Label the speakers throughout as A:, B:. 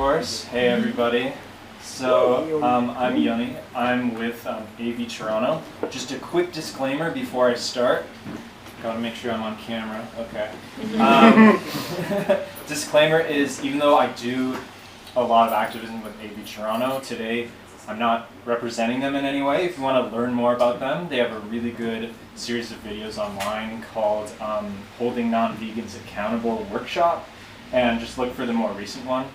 A: course. Hey everybody. So I'm Yoni. I'm with AV Toronto. Just a quick disclaimer before I start. Gotta make sure I'm on camera. Okay. Disclaimer is, even though I do a lot of activism with AV Toronto, today I'm not representing them in any way. If you want to learn more about them, they have a really good series of videos online called Holding Non-Vegans Accountable Workshop, and just look for the more recent one.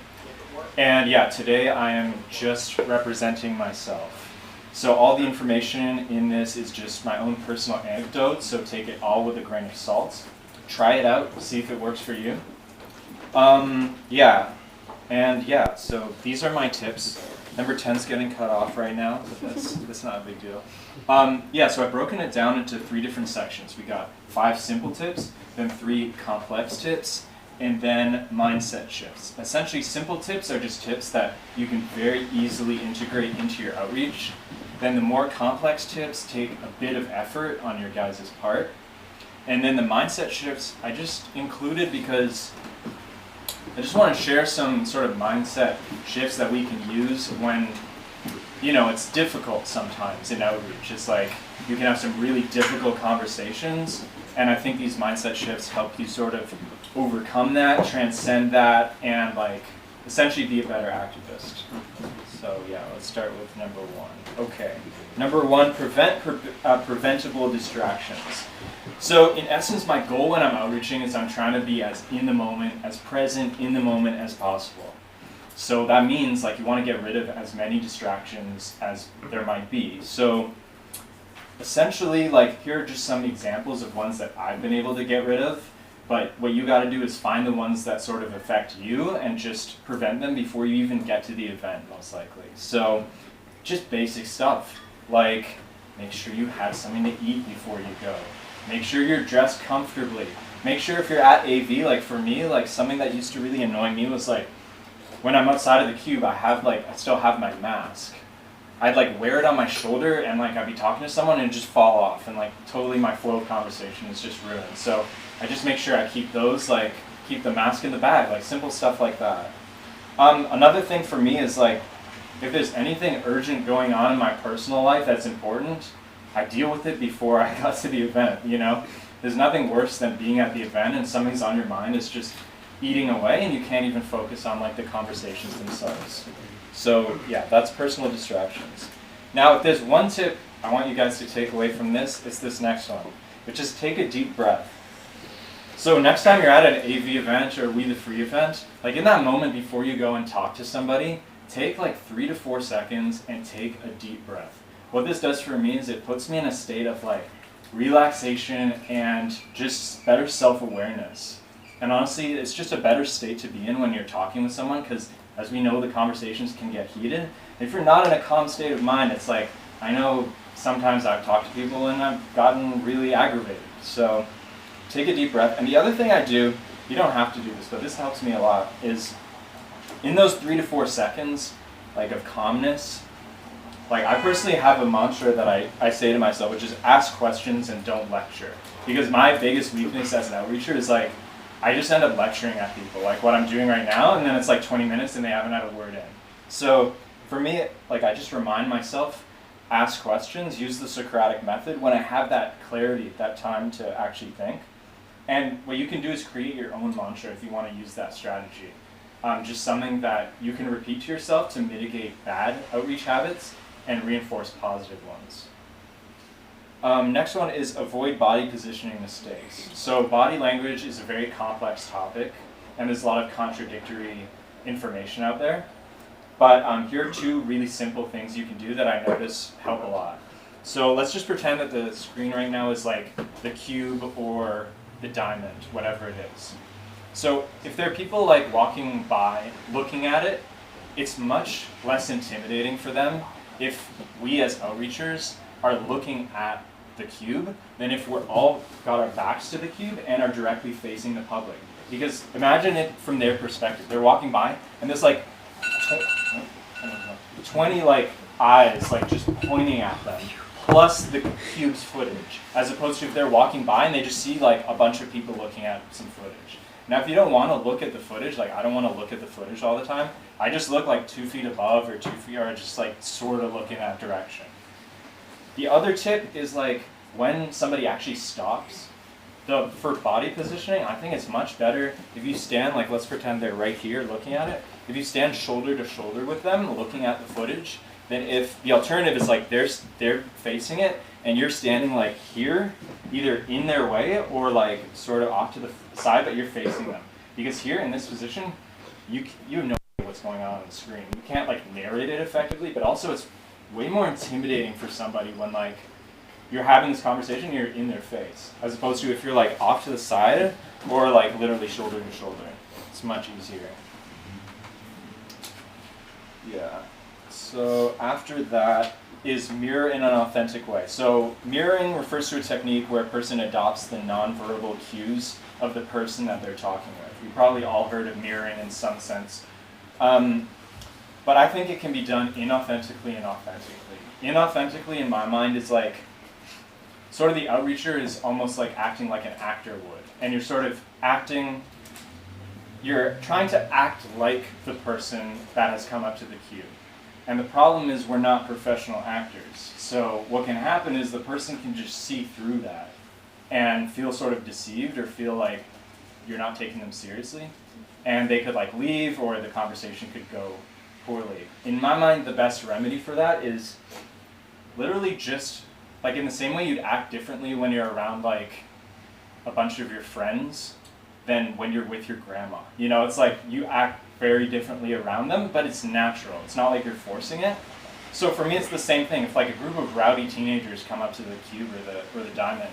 A: And yeah, today I am just representing myself. So all the information in this is just my own personal anecdote, so take it all with a grain of salt. Try it out, see if it works for you. So these are my tips. Number 10's getting cut off right now, but that's not a big deal. So I've broken it down into 3 different sections. We got 5 simple tips, then 3 complex tips, and then mindset shifts. Essentially, simple tips are just tips that you can very easily integrate into your outreach. Then the more complex tips take a bit of effort on your guys' part. And then the mindset shifts I just included because I just want to share some sort of mindset shifts that we can use when, it's difficult sometimes in outreach. It's like you can have some really difficult conversations, and I think these mindset shifts help you sort of overcome that, transcend that, and essentially be a better activist. So let's start with number 1. Okay, number 1, preventable distractions. So in essence, my goal when I'm outreaching is I'm trying to be as in the moment, as present in the moment as possible. So that means you want to get rid of as many distractions as there might be. So essentially, here are just some examples of ones that I've been able to get rid of. But what you got to do is find the ones that sort of affect you and just prevent them before you even get to the event, most likely. So just basic stuff, like make sure you have something to eat before you go. Make sure you're dressed comfortably. Make sure if you're at AV, for me, something that used to really annoy me was when I'm outside of the cube, I still have my mask. I'd wear it on my shoulder and I'd be talking to someone and it'd just fall off and totally my flow of conversation is just ruined. So I just make sure I keep those, keep the mask in the bag, simple stuff like that. Another thing for me is if there's anything urgent going on in my personal life that's important, I deal with it before I got to the event, There's nothing worse than being at the event and something's on your mind, it's just eating away and you can't even focus on the conversations themselves. So that's personal distractions. Now if there's one tip I want you guys to take away from this, it's this next one, which is take a deep breath. So next time you're at an AV event or We the Free event, in that moment before you go and talk to somebody, take 3 to 4 seconds and take a deep breath. What this does for me is it puts me in a state of relaxation and just better self-awareness. And honestly, it's just a better state to be in when you're talking with someone because as we know, the conversations can get heated. If you're not in a calm state of mind, it's I know sometimes I've talked to people and I've gotten really aggravated. So take a deep breath. And the other thing I do, you don't have to do this, but this helps me a lot, is in those 3 to 4 seconds of calmness, I personally have a mantra that I say to myself, which is ask questions and don't lecture. Because my biggest weakness as an outreacher is I just end up lecturing at people, what I'm doing right now, and then it's 20 minutes and they haven't had a word in. So for me, I just remind myself, ask questions, use the Socratic method when I have that clarity, that time to actually think. And what you can do is create your own mantra if you want to use that strategy. Just something that you can repeat to yourself to mitigate bad outreach habits and reinforce positive ones. Next one is avoid body positioning mistakes. So body language is a very complex topic, and there's a lot of contradictory information out there. But here are 2 really simple things you can do that I notice help a lot. So let's just pretend that the screen right now is the cube or the diamond, whatever it is. So if there are people walking by looking at it, it's much less intimidating for them if we as outreachers are looking at the cube than if we're all got our backs to the cube and are directly facing the public. Because imagine it from their perspective. They're walking by and there's 20 eyes just pointing at them, plus the cube's footage, as opposed to if they're walking by and they just see a bunch of people looking at some footage. Now, if you don't want to look at the footage, like I don't want to look at the footage all the time, I just look like 2 feet above or 2 feet, or just like sort of look in that direction. The other tip is like when somebody actually stops, for body positioning, I think it's much better if you stand, like let's pretend they're right here looking at it. If you stand shoulder to shoulder with them looking at the footage, then if the alternative is like they're facing it and you're standing like here, either in their way or like sort of off to the side, but you're facing them. Because here in this position, you have no idea what's going on the screen. You can't like narrate it effectively, but also it's way more intimidating for somebody when like you're having this conversation, you're in their face, as opposed to if you're like off to the side or like literally shoulder to shoulder. It's much easier. Yeah. So after that is mirror in an authentic way. So mirroring refers to a technique where a person adopts the nonverbal cues of the person that they're talking with. You've probably all heard of mirroring in some sense. But I think it can be done inauthentically and authentically. Inauthentically, in my mind, is like, sort of the outreacher is almost like acting like an actor would. And you're sort of you're trying to act like the person that has come up to the cue. And the problem is we're not professional actors. So what can happen is the person can just see through that and feel sort of deceived or feel like you're not taking them seriously. And they could like leave or the conversation could go poorly. In my mind, the best remedy for that is literally just, like in the same way you'd act differently when you're around like a bunch of your friends than when you're with your grandma. You know, it's like you act very differently around them, but it's natural. It's not like you're forcing it. So for me, it's the same thing. If like a group of rowdy teenagers come up to the cube or the diamond,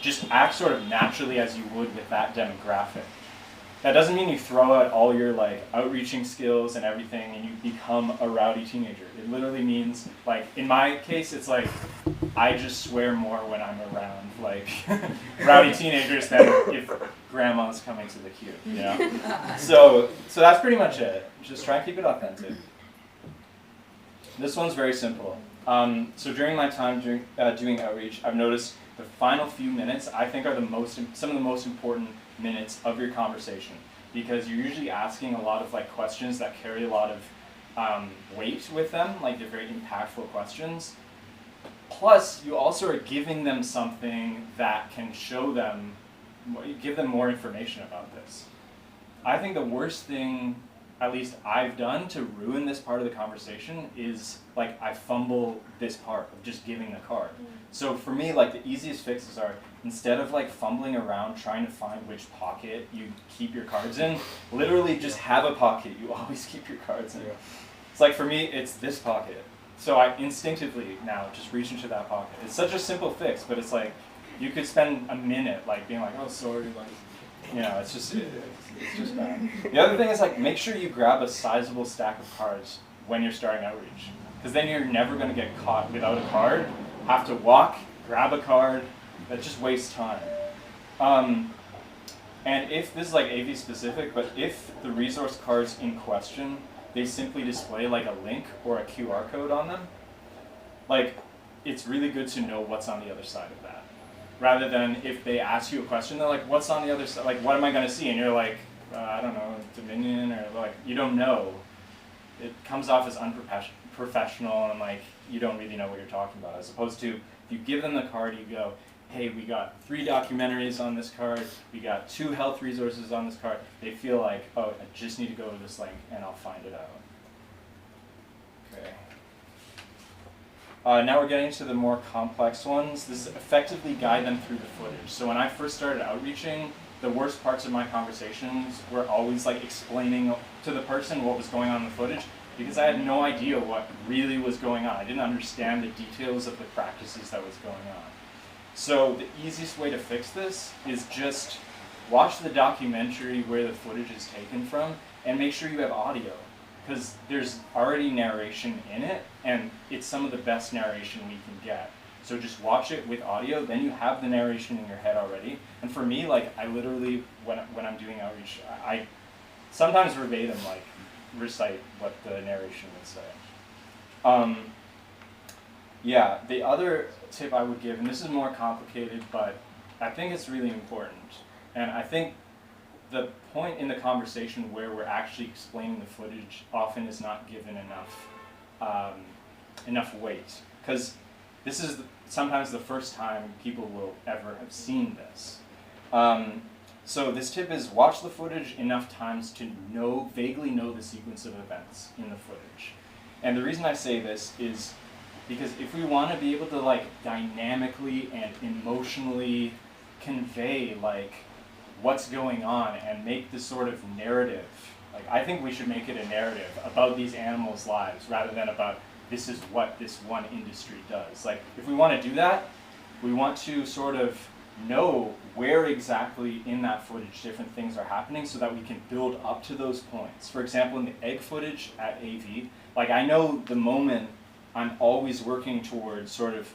A: just act sort of naturally as you would with that demographic. That doesn't mean you throw out all your like outreaching skills and everything and you become a rowdy teenager. It literally means, like in my case, it's like I just swear more when I'm around like rowdy teenagers than if grandma's coming to the cube, you know? So that's pretty much it. Just try and keep it authentic. This one's very simple. So during my time doing outreach, I've noticed the final few minutes I think are some of the most important minutes of your conversation, because you're usually asking a lot of like questions that carry a lot of weight with them, like they're very impactful questions. Plus, you also are giving them something that can show them, give them more information about this. I think the worst thing, at least I've done, to ruin this part of the conversation is like I fumble this part of just giving the card. So for me, like the easiest fixes are, instead of like fumbling around trying to find which pocket you keep your cards in, literally just have a pocket you always keep your cards in. Yeah. It's like for me, it's this pocket. So I instinctively now just reach into that pocket. It's such a simple fix, but it's like you could spend a minute like being like, oh sorry, like, you know, it's just bad. The other thing is like make sure you grab a sizable stack of cards when you're starting outreach, because then you're never going to get caught without a card. Have to walk, grab a card. That just wastes time. And if this is like AV specific, but if the resource cards in question, they simply display like a link or a QR code on them, like it's really good to know what's on the other side of that. Rather than if they ask you a question, they're like, what's on the other side? Like, what am I going to see? And you're like, I don't know, Dominion, or like, you don't know. It comes off as unprofessional and like, you don't really know what you're talking about. As opposed to, if you give them the card, you go, hey, we got 3 documentaries on this card, we got 2 health resources on this card. They feel like, oh, I just need to go to this link and I'll find it out. Okay. Now we're getting to the more complex ones. This is effectively guide them through the footage. So when I first started outreaching, the worst parts of my conversations were always like explaining to the person what was going on in the footage, because I had no idea what really was going on. I didn't understand the details of the practices that was going on. So the easiest way to fix this is just watch the documentary where the footage is taken from and make sure you have audio, because there's already narration in it and it's some of the best narration we can get. So just watch it with audio, then you have the narration in your head already. And for me, like I literally, when I'm doing outreach, I sometimes verbatim like recite what the narration would say. Yeah, the other tip I would give, and this is more complicated, but I think it's really important. And I think the point in the conversation where we're actually explaining the footage often is not given enough weight, because this is sometimes the first time people will ever have seen this. So this tip is watch the footage enough times to vaguely know the sequence of events in the footage. And the reason I say this is because if we want to be able to like dynamically and emotionally convey like what's going on and make this sort of narrative, like I think we should make it a narrative about these animals' lives rather than about this is what this one industry does. Like if we want to do that, we want to sort of know where exactly in that footage different things are happening so that we can build up to those points. For example, in the egg footage at AV, like I know the moment I'm always working towards sort of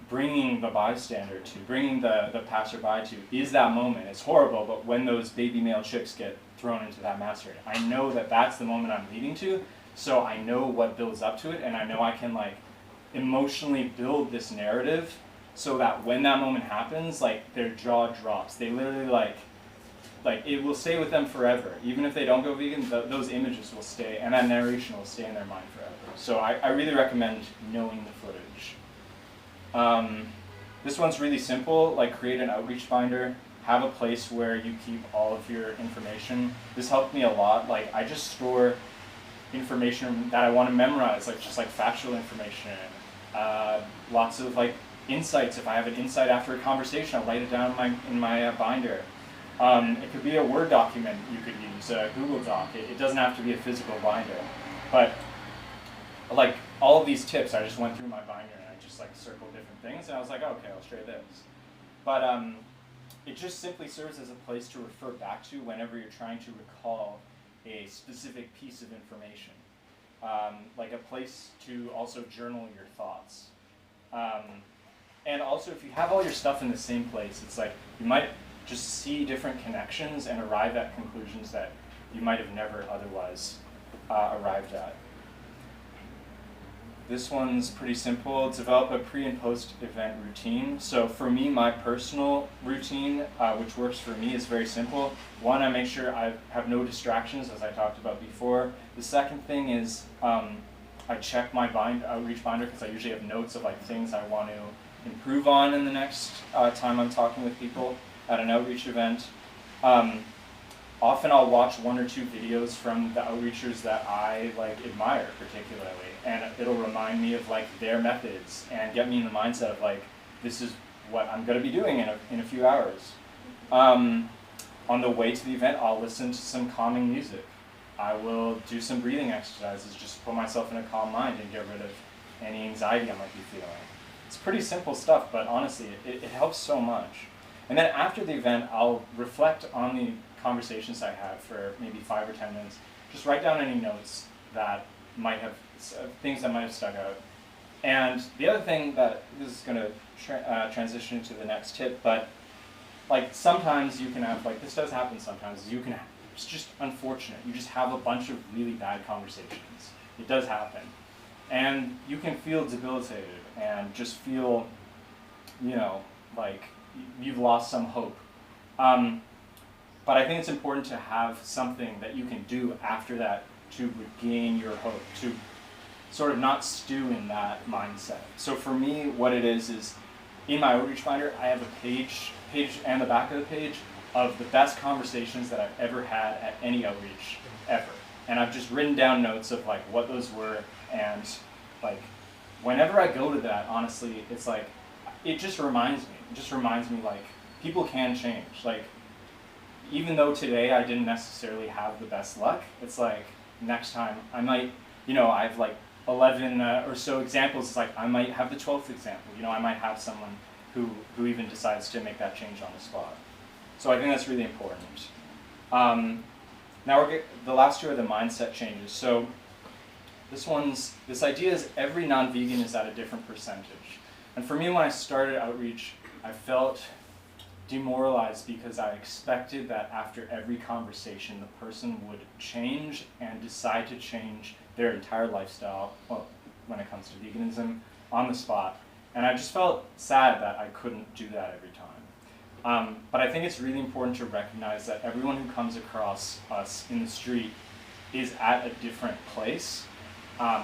A: bringing the bystander to, bringing the passerby to, is that moment. It's horrible, but when those baby male chicks get thrown into that master, I know that that's the moment I'm leading to, so I know what builds up to it, and I know I can like emotionally build this narrative so that when that moment happens, like their jaw drops. They literally like it will stay with them forever. Even if they don't go vegan, those images will stay, and that narration will stay in their mind forever. So I really recommend knowing the footage. This one's really simple, like create an outreach binder, have a place where you keep all of your information. This helped me a lot. Like I just store information that I want to memorize, like just like factual information, lots of like insights. If I have an insight after a conversation, I'll write it down in my binder. It could be a Word document you could use, a Google Doc. It doesn't have to be a physical binder. But like all of these tips, I just went through my binder and I just like circled different things, and I was like, okay, I'll share this. But it just simply serves as a place to refer back to whenever you're trying to recall a specific piece of information. Like a place to also journal your thoughts. And also, if you have all your stuff in the same place, it's like you might just see different connections and arrive at conclusions that you might have never otherwise arrived at. This one's pretty simple. Develop a pre and post event routine. So for me, my personal routine, which works for me, is very simple. One, I make sure I have no distractions, as I talked about before. The second thing is I check my outreach binder, because I usually have notes of like things I want to improve on in the next time I'm talking with people at an outreach event. Often I'll watch one or two videos from the outreachers that I like admire particularly, and it'll remind me of like their methods and get me in the mindset of like, this is what I'm going to be doing in a few hours. On the way to the event, I'll listen to some calming music. I will do some breathing exercises just to put myself in a calm mind and get rid of any anxiety I might be feeling. It's pretty simple stuff, but honestly, it helps so much. And then after the event, I'll reflect on the conversations I had for maybe 5 or 10 minutes. Just write down any notes that might have, things that might have stuck out. And the other thing that, this is going to transition into the next tip, but like sometimes you can have, like this does happen sometimes, you can, it's just unfortunate. You just have a bunch of really bad conversations. It does happen. And you can feel debilitated and just feel, you know, like you've lost some hope. But I think it's important to have something that you can do after that to regain your hope, to sort of not stew in that mindset. So for me, what it is in my outreach binder, I have a page and the back of the page of the best conversations that I've ever had at any outreach ever. And I've just written down notes of like what those were, and like whenever I go to that, honestly, it's like, it just reminds me like people can change. Like even though today I didn't necessarily have the best luck, it's like next time I might, you know, I have like 11 or so examples. It's like I might have the 12th example. You know, I might have someone who even decides to make that change on the spot. So I think that's really important. Now the last two are the mindset changes. So this idea is every non-vegan is at a different percentage. And for me, when I started outreach, I felt demoralized because I expected that after every conversation, the person would change and decide to change their entire lifestyle, well, when it comes to veganism, on the spot. And I just felt sad that I couldn't do that every time. But I think it's really important to recognize that everyone who comes across us in the street is at a different place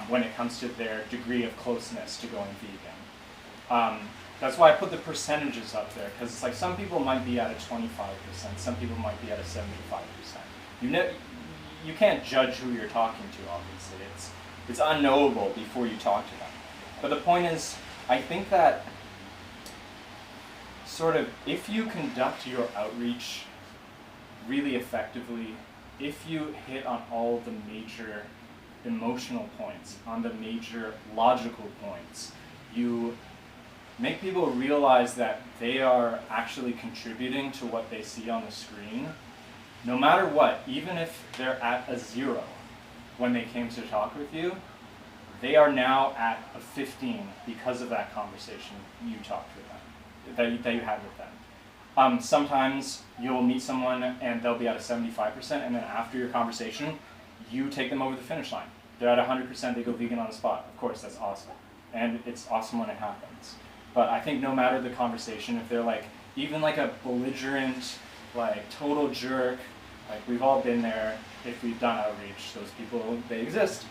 A: when it comes to their degree of closeness to going vegan. That's why I put the percentages up there, because it's like some people might be at a 25%, some people might be at a 75%. You can't judge who you're talking to, obviously. It's unknowable before you talk to them. But the point is, I think that sort of if you conduct your outreach really effectively, if you hit on all the major emotional points, on the major logical points, you make people realize that they are actually contributing to what they see on the screen, no matter what, even if they're at a 0 when they came to talk with you, they are now at a 15 because of that conversation you talked with them, that you had with them. Sometimes you'll meet someone and they'll be at a 75%, and then after your conversation, you take them over the finish line. They're at 100%, they go vegan on the spot. Of course, that's awesome. And it's awesome when it happens. But I think no matter the conversation, if they're like, even like a belligerent, like total jerk, like we've all been there if we've done outreach, those people, they exist.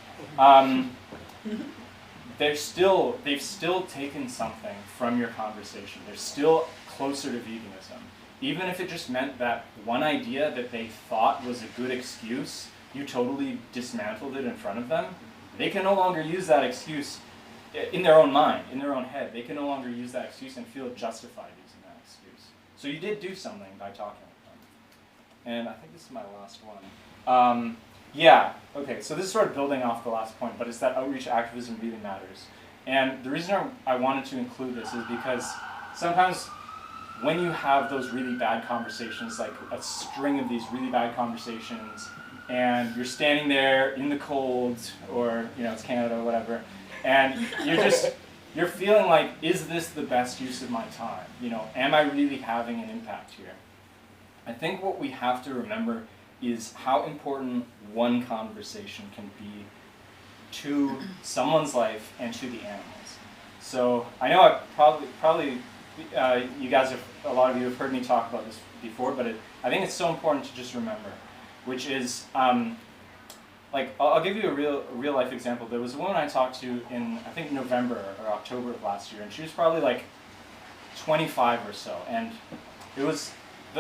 A: They've still taken something from your conversation. They're still closer to veganism. Even if it just meant that one idea that they thought was a good excuse, you totally dismantled it in front of them, they can no longer use that excuse in their own mind, in their own head. They can no longer use that excuse and feel justified using that excuse. So you did do something by talking with them. And I think this is my last one. Yeah, okay, so this is sort of building off the last point, but it's that outreach activism really matters. And the reason I wanted to include this is because sometimes when you have those really bad conversations, like a string of these really bad conversations, and you're standing there in the cold, or it's Canada or whatever, and you're feeling like, is this the best use of my time? Am I really having an impact here? I think what we have to remember is how important one conversation can be to someone's life and to the animals. So I know I probably you guys a lot of you have heard me talk about this before, but I think it's so important to just remember, which is like I'll give you a real life example. There was a woman I talked to in I think November or October of last year, and she was probably like 25 or so, and it was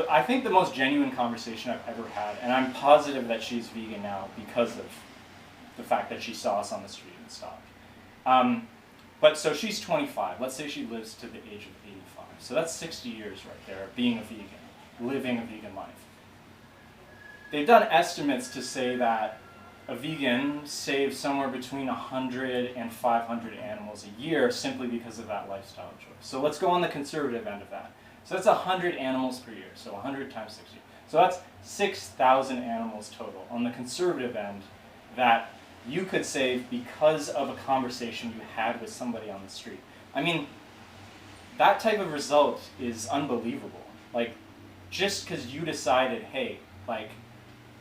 A: I think the most genuine conversation I've ever had, and I'm positive that she's vegan now because of the fact that she saw us on the street and stopped. But so she's 25. Let's say she lives to the age of 85. So that's 60 years right there of being a vegan, living a vegan life. They've done estimates to say that a vegan saves somewhere between 100 and 500 animals a year simply because of that lifestyle choice. So let's go on the conservative end of that. So that's 100 animals per year, so 100 times 60. So that's 6,000 animals total on the conservative end that you could save because of a conversation you had with somebody on the street. I mean, that type of result is unbelievable. Like, just because you decided, hey, like,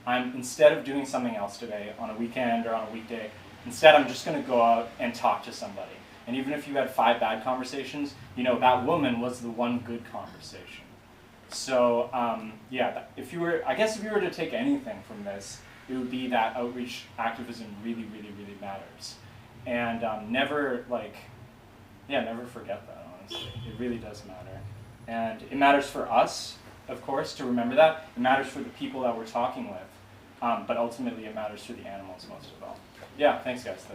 A: instead of doing something else today on a weekend or on a weekday, instead I'm just going to go out and talk to somebody. And even if you had 5 bad conversations, that woman was the one good conversation. So yeah, if you were to take anything from this, it would be that outreach activism really, really, really matters. And never forget that, honestly. It really does matter. And it matters for us, of course, to remember that. It matters for the people that we're talking with. But ultimately, it matters for the animals most of all. Yeah, thanks, guys.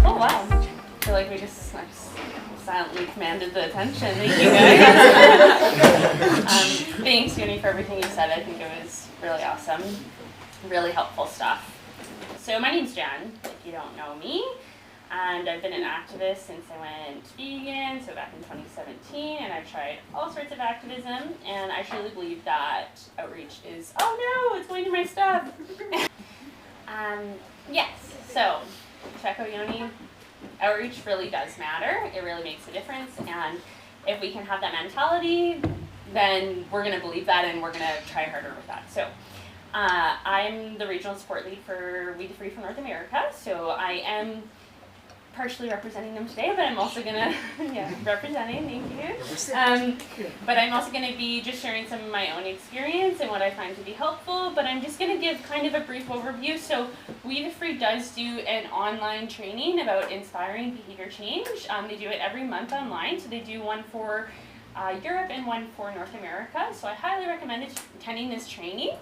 B: Oh wow! I feel like we just silently commanded the attention. Thank you guys. Thanks, Yoni, for everything you said. I think it was really awesome, really helpful stuff. So my name's Jen, if you don't know me. And I've been an activist since I went vegan, so back in 2017, and I've tried all sorts of activism, and I truly believe that outreach is, oh no, it's going to my stuff. Yes, so check out Yoni. Outreach really does matter. It really makes a difference, and if we can have that mentality, then we're going to believe that, and we're going to try harder with that. So I'm the regional support lead for We the Free for North America, so I am partially representing them today, but I'm also gonna, representing, thank you. But I'm also gonna be just sharing some of my own experience and what I find to be helpful, but I'm just gonna give kind of a brief overview. So We the Free does do an online training about inspiring behavior change. They do it every month online, so they do one for Europe and one for North America, so I highly recommend attending this training.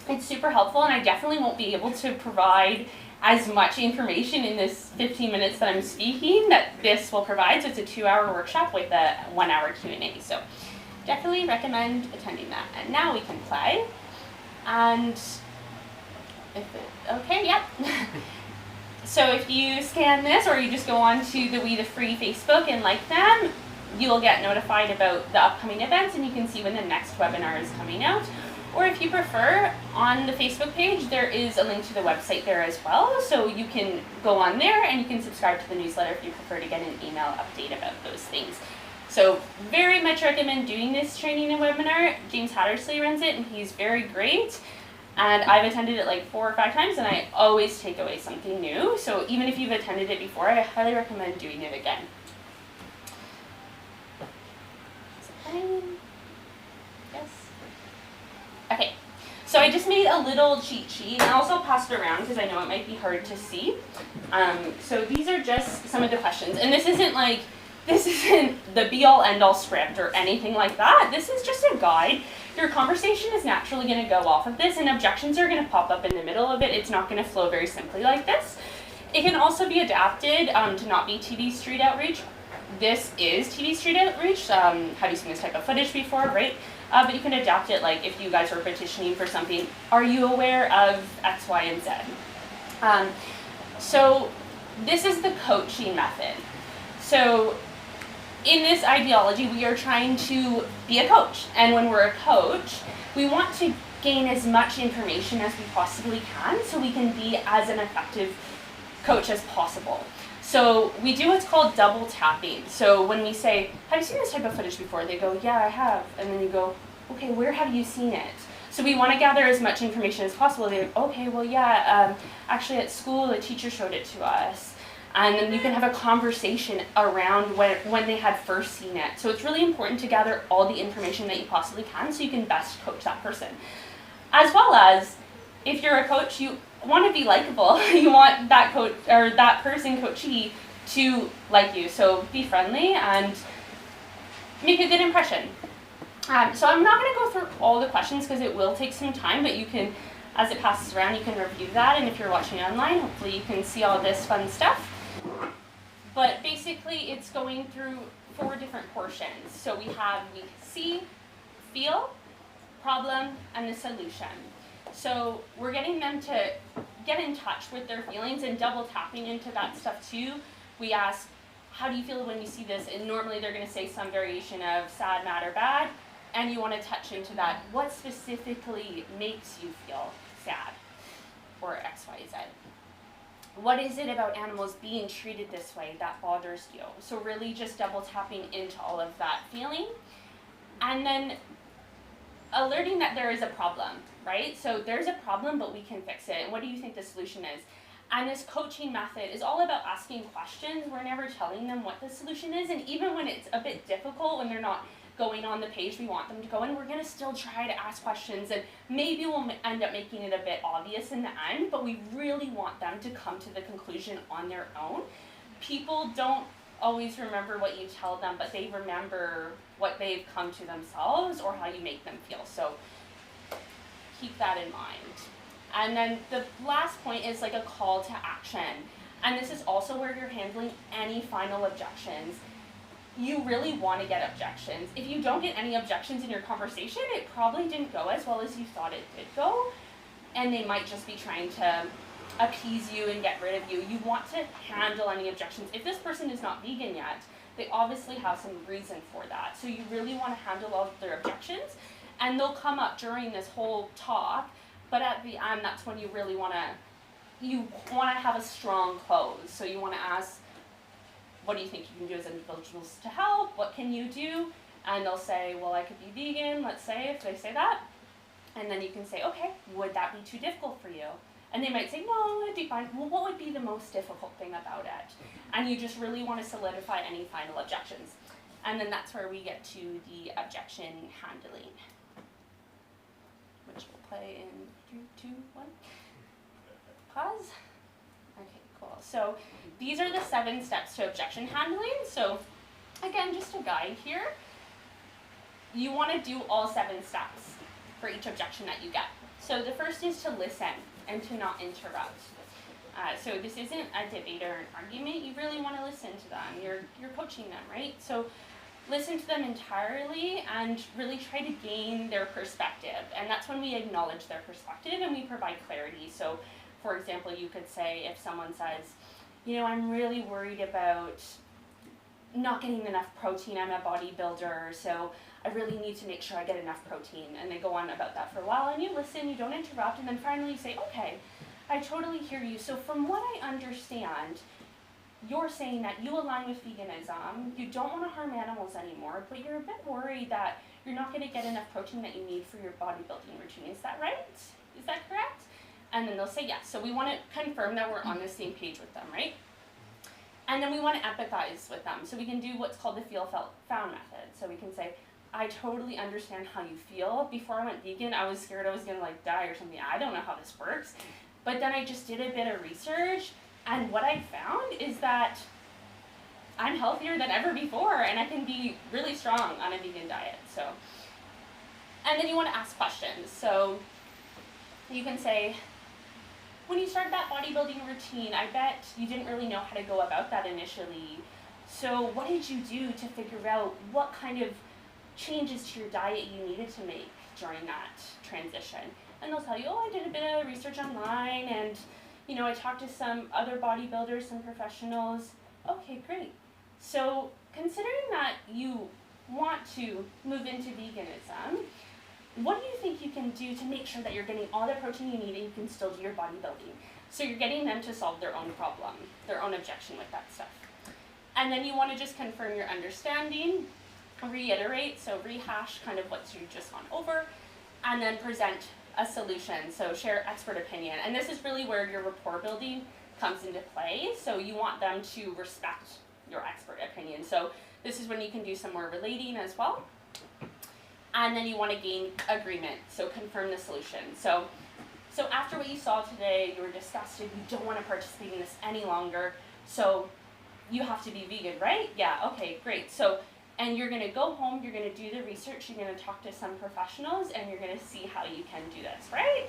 B: It's super helpful, and I definitely won't be able to provide as much information in this 15 minutes that I'm speaking that this will provide. So it's a 2-hour workshop with a 1-hour Q&A. So definitely recommend attending that. And now we can play. And So if you scan this, or you just go on to the We the Free Facebook and like them, you'll get notified about the upcoming events, and you can see when the next webinar is coming out. Or if you prefer, on the Facebook page, there is a link to the website there as well. So you can go on there and you can subscribe to the newsletter if you prefer to get an email update about those things. So very much recommend doing this training and webinar. James Hattersley runs it, and he's very great. And I've attended it like 4 or 5 times, and I always take away something new. So even if you've attended it before, I highly recommend doing it again. Yes. Okay, so I just made a little cheat sheet, and I also passed it around because I know it might be hard to see. So these are just some of the questions, and this isn't the be-all end-all script or anything like that. This is just a guide. Your conversation is naturally going to go off of this, and objections are going to pop up in the middle of it. It's not going to flow very simply like this. It can also be adapted to not be TV street outreach. This is TV street outreach. Have you seen this type of footage before, right? But you can adapt it, like if you guys are petitioning for something, are you aware of X, Y, and Z? So this is the coaching method. So in this ideology, we are trying to be a coach. And when we're a coach, we want to gain as much information as we possibly can so we can be as an effective coach as possible. So we do what's called double tapping. So when we say, have you seen this type of footage before? They go, yeah, I have. And then you go, okay, where have you seen it? So we want to gather as much information as possible. They go, okay, well, yeah, actually at school, a teacher showed it to us. And then you can have a conversation around when they had first seen it. So it's really important to gather all the information that you possibly can so you can best coach that person. As well as, if you're a coach, you want to be likable. You want that coach or that person, coachee, to like you. So be friendly and make a good impression. So I'm not going to go through all the questions because it will take some time, but you can, as it passes around, you can review that. And if you're watching online, hopefully you can see all this fun stuff. But basically, it's going through 4 different portions. So we see, feel, problem, and the solution. So we're getting them to get in touch with their feelings and double tapping into that stuff too. We ask, how do you feel when you see this? And normally they're going to say some variation of sad, mad, or bad. And you want to touch into that. What specifically makes you feel sad? Or X, Y, Z. What is it about animals being treated this way that bothers you? So really just double tapping into all of that feeling. And then alerting that there is a problem, right? So there's a problem, but we can fix it. And what do you think the solution is? And this coaching method is all about asking questions. We're never telling them what the solution is. And even when it's a bit difficult, when they're not going on the page we want them to go in, we're going to still try to ask questions. And maybe we'll end up making it a bit obvious in the end, but we really want them to come to the conclusion on their own. People don't always remember what you tell them, but they remember what they've come to themselves or how you make them feel. So keep that in mind. And then the last point is like a call to action. And this is also where you're handling any final objections. You really want to get objections. If you don't get any objections in your conversation, it probably didn't go as well as you thought it did go. And they might just be trying to appease you and get rid of you. You want to handle any objections. If this person is not vegan yet, they obviously have some reason for that. So you really want to handle all of their objections. And they'll come up during this whole talk, but at the end, that's when you really want to have a strong close. So you want to ask, what do you think you can do as individuals to help? What can you do? And they'll say, well, I could be vegan, let's say, if they say that. And then you can say, okay, would that be too difficult for you? And they might say, no, it'd be fine. Well, what would be the most difficult thing about it? And you just really want to solidify any final objections. And then that's where we get to the objection handling, which we'll play in 3, 2, 1. Pause. Okay, cool. So these are the 7 steps to objection handling. So again, just a guide here. You want to do all 7 steps for each objection that you get. So the first is to listen and to not interrupt. So this isn't a debate or an argument. You really want to listen to them. You're coaching them, right? So listen to them entirely and really try to gain their perspective. And that's when we acknowledge their perspective and we provide clarity. So for example, you could say if someone says, you know, I'm really worried about not getting enough protein. I'm a bodybuilder, so I really need to make sure I get enough protein. And they go on about that for a while, and you listen, you don't interrupt, and then finally you say, okay, I totally hear you. So from what I understand, you're saying that you align with veganism, you don't want to harm animals anymore, but you're a bit worried that you're not going to get enough protein that you need for your bodybuilding routine. Is that right? Is that correct? And then they'll say yes. So we want to confirm that we're on the same page with them, right? And then we want to empathize with them. So we can do what's called the feel, felt, found method. So we can say, I totally understand how you feel. Before I went vegan, I was scared I was going to die or something. I don't know how this works. But then I just did a bit of research, and what I found is that I'm healthier than ever before, and I can be really strong on a vegan diet. So, and then you want to ask questions. So you can say, when you started that bodybuilding routine, I bet you didn't really know how to go about that initially. So what did you do to figure out what kind of changes to your diet you needed to make during that transition? And they'll tell you, oh, I did a bit of research online, and I talked to some other bodybuilders, some professionals. Okay, great. So considering that you want to move into veganism, what do you think you can do to make sure that you're getting all the protein you need and you can still do your bodybuilding? So you're getting them to solve their own problem, their own objection with that stuff. And then you want to just confirm your understanding, reiterate, so rehash kind of what you've just gone over, and then present a solution, so share expert opinion. And this is really where your rapport building comes into play. So you want them to respect your expert opinion. So this is when you can do some more relating as well. And then you want to gain agreement, so confirm the solution. So after what you saw today, you were disgusted, you don't want to participate in this any longer, so you have to be vegan, right? Yeah, okay, great. So, and you're going to go home, you're going to do the research, you're going to talk to some professionals, and you're going to see how you can do this, right?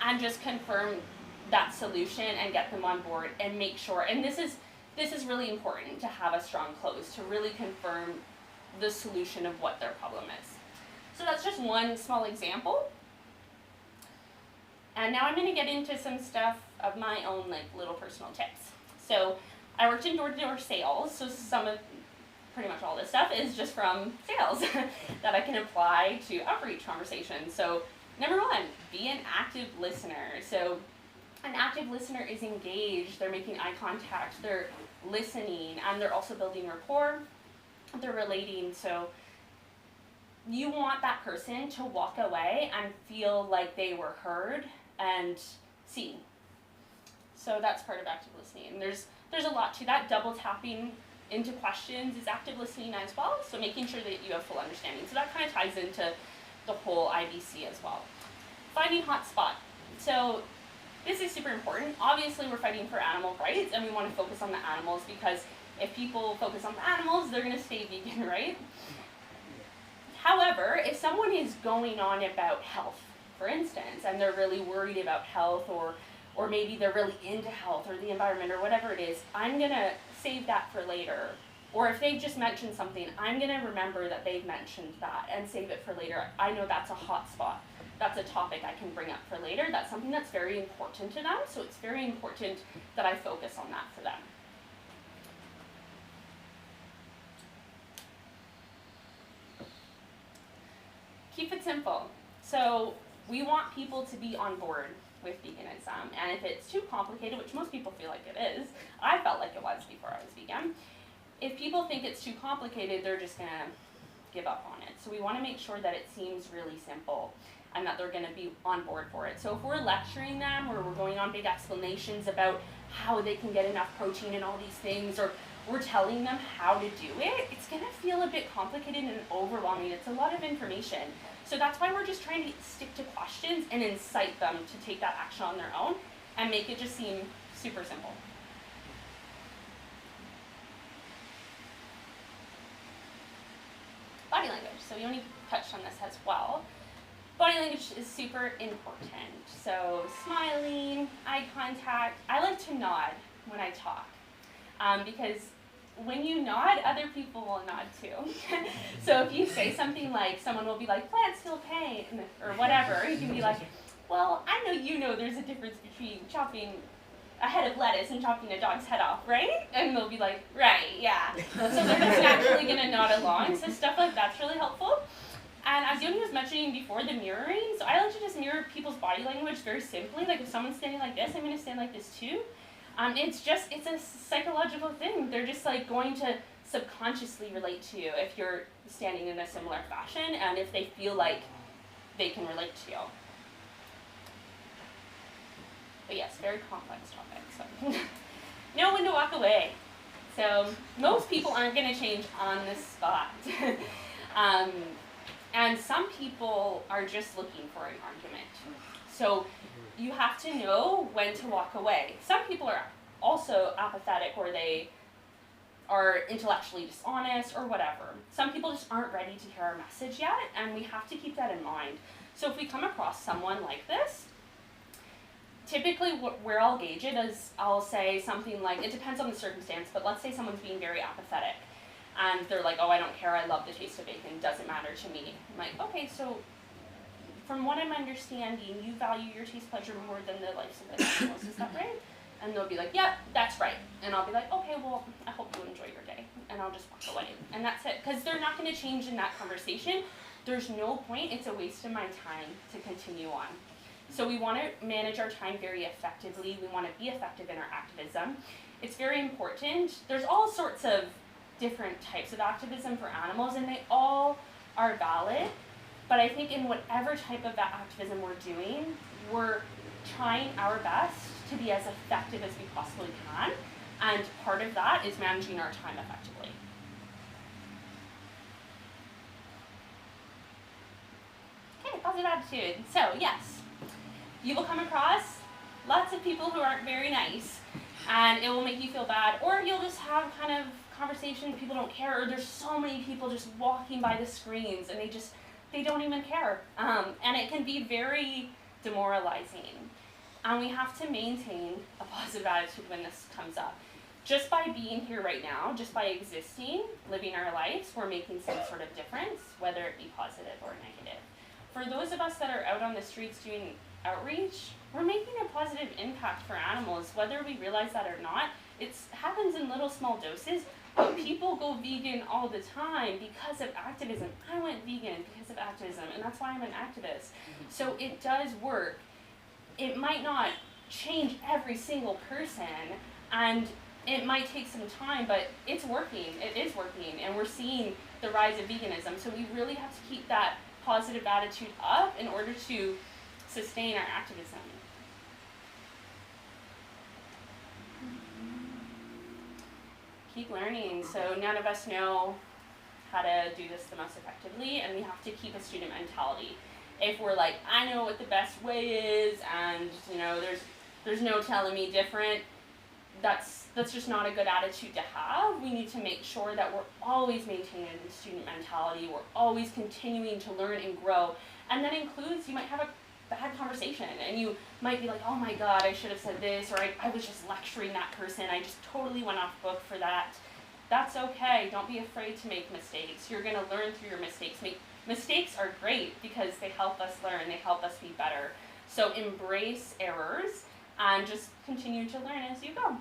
B: And just confirm that solution and get them on board and make sure, and this is really important to have a strong close, to really confirm the solution of what their problem is. So that's just one small example. And now I'm going to get into some stuff of my own, little personal tips. So I worked in door-to-door sales, so pretty much all this stuff is just from sales that I can apply to outreach conversations. So number 1, be an active listener. So an active listener is engaged, they're making eye contact, they're listening, and they're also building rapport, they're relating. So you want that person to walk away and feel like they were heard and seen. So that's part of active listening. There's a lot to that. Double tapping into questions is active listening as well. So making sure that you have full understanding. So that kind of ties into the whole IBC as well. Finding hot spot. So this is super important. Obviously, we're fighting for animal rights, and we want to focus on the animals because if people focus on the animals, they're going to stay vegan, right? However, if someone is going on about health, for instance, and they're really worried about health, or maybe they're really into health or the environment or whatever it is, I'm going to save that for later. Or if they've just mentioned something, I'm going to remember that they've mentioned that and save it for later. I know that's a hot spot. That's a topic I can bring up for later. That's something that's very important to them, so it's very important that I focus on that for them. Keep it simple. So we want people to be on board with veganism, and if it's too complicated, which most people feel like it is, I felt like it was before I was vegan, if people think it's too complicated, they're just going to give up on it. So we want to make sure that it seems really simple. and that they're going to be on board for it. So if we're lecturing them or we're going on big explanations about how they can get enough protein and all these things, or we're telling them how to do it, it's going to feel a bit complicated and overwhelming. It's a lot of information. So that's why we're just trying to stick to questions and incite them to take that action on their own and make it just seem super simple. Body language. So we only touched on this as well. Body language is super important. So smiling, eye contact. I like to nod when I talk because when you nod, other people will nod too. So if you say something like, someone will be like, plants feel pain, or whatever, you can be like, well, I know you know there's a difference between chopping a head of lettuce and chopping a dog's head off, right? And they'll be like, right, yeah. So they're just naturally going to nod along. So stuff like that's really helpful. And as Yoni was mentioning before, the mirroring, so I like to just mirror people's body language very simply. Like if someone's standing like this, I'm going to stand like this too. It's a psychological thing. They're just like going to subconsciously relate to you if you're standing in a similar fashion and if they feel like they can relate to you. But yes, very complex topic. So know when to walk away. So most people aren't going to change on the spot. And some people are just looking for an argument. So you have to know when to walk away. Some people are also apathetic or they are intellectually dishonest or whatever. Some people just aren't ready to hear our message yet, and we have to keep that in mind. So if we come across someone like this, typically where I'll gauge it is I'll say something like, it depends on the circumstance, but let's say someone's being very apathetic. And they're like, oh, I don't care, I love the taste of bacon, doesn't matter to me. I'm like, okay, so from what I'm understanding, you value your taste pleasure more than the lives of the animals, is that right? And they'll be like, yep, that's right. And I'll be like, okay, well, I hope you enjoy your day. And I'll just walk away. And that's it, because they're not going to change in that conversation. There's no point, it's a waste of my time to continue on. So we want to manage our time very effectively. We want to be effective in our activism. It's very important. There's all sorts of different types of activism for animals, and they all are valid. But I think in whatever type of that activism we're doing, we're trying our best to be as effective as we possibly can. And part of that is managing our time effectively. Okay, positive attitude. So yes, you will come across lots of people who aren't very nice, and it will make you feel bad, or you'll just have kind of conversation, people don't care, or there's so many people just walking by the screens and they don't even care. And it can be very demoralizing. And we have to maintain a positive attitude when this comes up. Just by being here right now, just by existing, living our lives, we're making some sort of difference, whether it be positive or negative. For those of us that are out on the streets doing outreach, we're making a positive impact for animals, whether we realize that or not. It happens in little small doses, but people go vegan all the time because of activism. I went vegan because of activism, and that's why I'm an activist. So it does work. It might not change every single person, and it might take some time, but it's working. It is working, and we're seeing the rise of veganism. So we really have to keep that positive attitude up in order to sustain our activism. Keep learning. So none of us know how to do this the most effectively, and we have to keep a student mentality. If we're like, I know what the best way is, and there's no telling me different, that's just not a good attitude to have. We need to make sure that we're always maintaining the student mentality, we're always continuing to learn and grow, and that includes, you might have a bad conversation, and you might be like, oh my god, I should have said this, or I was just lecturing that person, I just totally went off book for that. That's okay. Don't be afraid to make mistakes. You're going to learn through your mistakes. Mistakes are great because they help us learn, they help us be better. So embrace errors and just continue to learn as you go.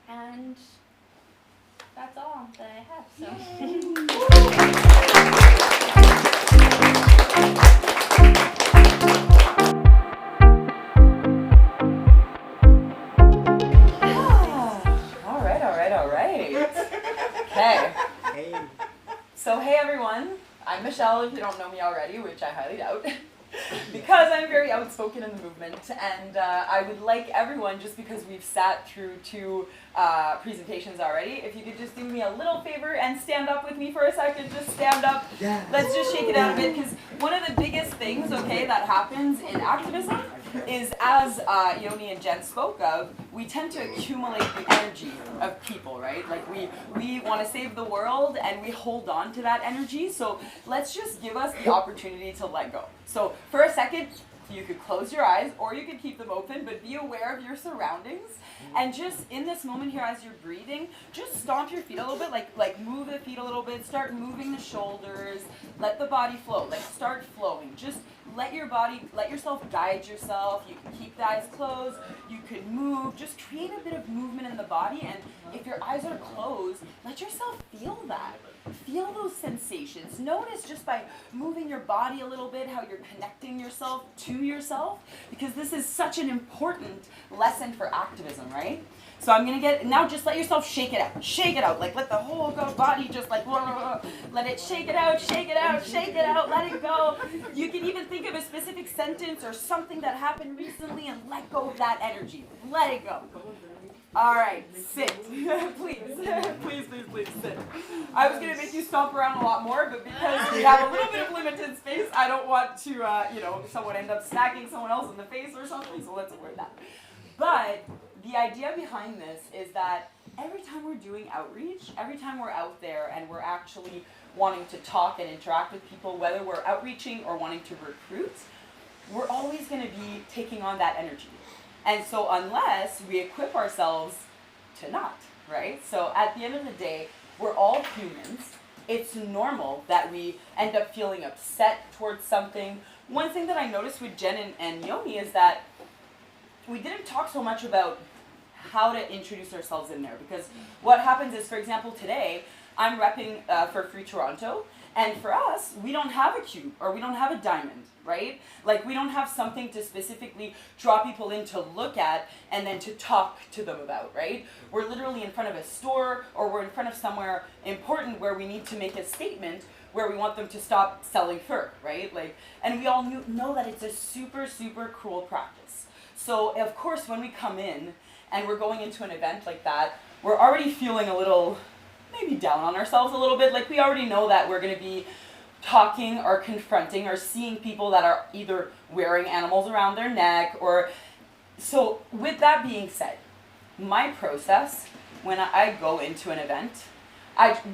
B: And that's all that I have. So.
C: Okay. Hey. So hey everyone, I'm Michelle if you don't know me already, which I highly doubt. because I'm very outspoken in the movement, and I would like everyone, just because we've sat through 2 presentations already, if you could just do me a little favor and stand up with me for a second. Just stand up. Yes. Let's just shake it out a bit, because one of the biggest things, okay, that happens in activism is, as Yoni and Jen spoke of, we tend to accumulate the energy of people, right? Like we want to save the world, and we hold on to that energy. So let's just give us the opportunity to let go. So for a second, you could close your eyes or you could keep them open, but be aware of your surroundings. And just in this moment here, as you're breathing, just stomp your feet a little bit, like move the feet a little bit, start moving the shoulders, let the body flow, like start flowing. Just let yourself guide yourself. You can keep the eyes closed, you can move, just create a bit of movement in the body. And if your eyes are closed, let yourself feel that. Feel those sensations. Notice just by moving your body a little bit how you're connecting yourself to yourself, because this is such an important lesson for activism, right? So I'm going to now just let yourself shake it out, like let the whole body just like, let it shake it out, let it go. You can even think of a specific sentence or something that happened recently and let go of that energy. Let it go. All right, sit. please sit. I was going to make you stomp around a lot more, but because we have a little bit of limited space, I don't want to, someone end up smacking someone else in the face or something, so let's avoid that. But the idea behind this is that every time we're doing outreach, every time we're out there and we're actually wanting to talk and interact with people, whether we're outreaching or wanting to recruit, we're always going to be taking on that energy. And so unless we equip ourselves to not, right? So at the end of the day, we're all humans. It's normal that we end up feeling upset towards something. One thing that I noticed with Jen and Yoni is that we didn't talk so much about how to introduce ourselves in there, because what happens is, for example, today, I'm repping for Free Toronto, and for us, we don't have a cube or we don't have a diamond, right? Like we don't have something to specifically draw people in to look at and then to talk to them about, right? We're literally in front of a store or we're in front of somewhere important where we need to make a statement where we want them to stop selling fur, right? Like, and we all know that it's a super, super cruel practice. So of course, when we come in and we're going into an event like that, we're already feeling a little, maybe down on ourselves a little bit. Like we already know that we're going to be talking or confronting or seeing people that are either wearing animals around their neck or... So with that being said, my process when I go into an event,